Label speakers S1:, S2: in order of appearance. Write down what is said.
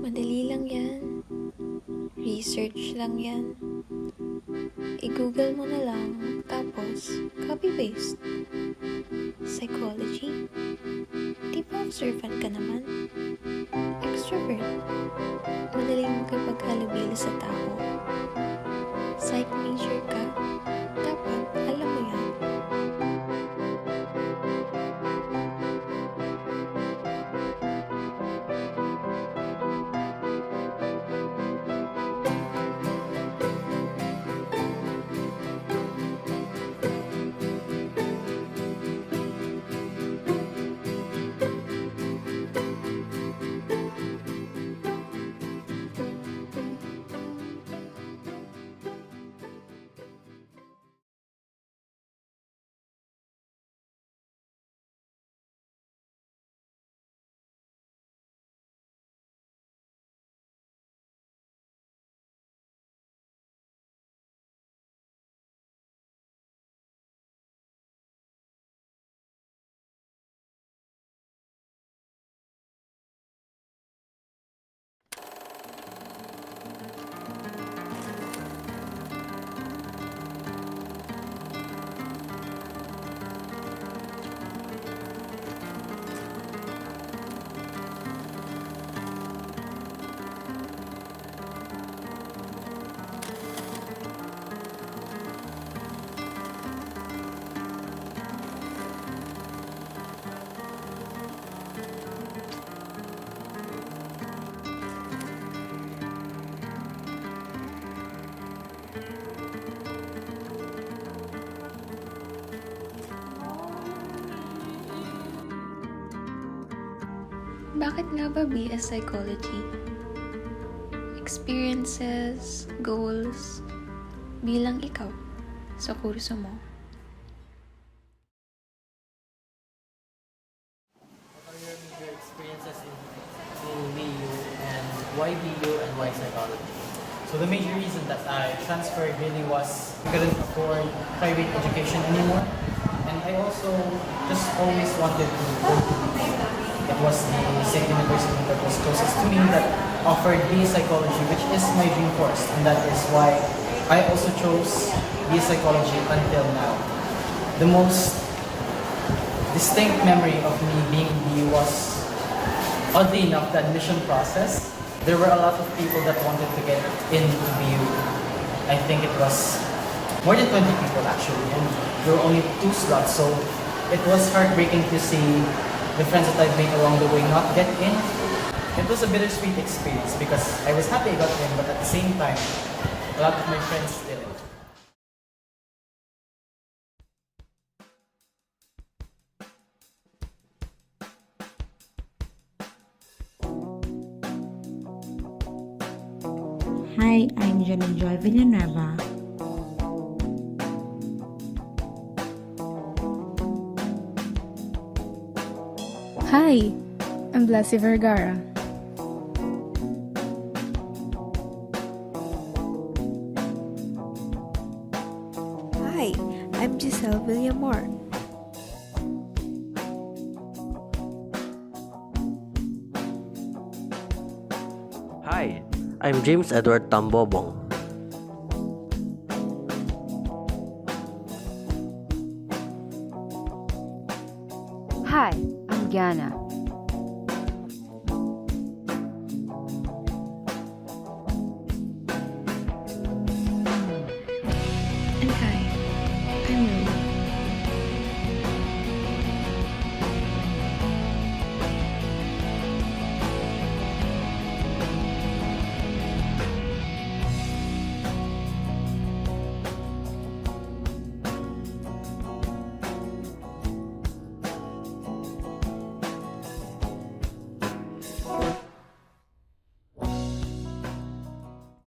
S1: Madali lang yan. Research lang yan. I-google mo na lang, tapos copy-paste. Psychology? Di ba observant ka naman? Extrovert? Madaling makipaghalubilo sa tao. Psych major ka? Dapat alam mo yan. Bakit nga ba BS Psychology? Experiences, goals, bilang ikaw sa kurso mo.
S2: What are your major experiences in BU and why BU and why psychology?
S3: So the major reason that I transferred really was I couldn't afford private education anymore. And I also just always wanted to go to BU. It was the same university that was closest to me that offered BA Psychology, which is my dream course. And that is why I also chose BA Psychology until now. The most distinct memory of me being BU was, oddly enough, the admission process. There were a lot of people that wanted to get into BU. I think it was more than 20 people actually, and there were only 2 slots, so it was heartbreaking to see the friends that I've made along the way not get in. It was a bittersweet experience because I was happy I got in, but at the same time, a lot of my friends didn't.
S4: Hi, I'm Janine Joy Villanueva.
S5: Hi, I'm Blessy Vergara.
S1: Hi, I'm Giselle Villamor.
S6: Hi, I'm James Edward Tambobong.
S7: Hi, I'm Gianna.
S1: And hi,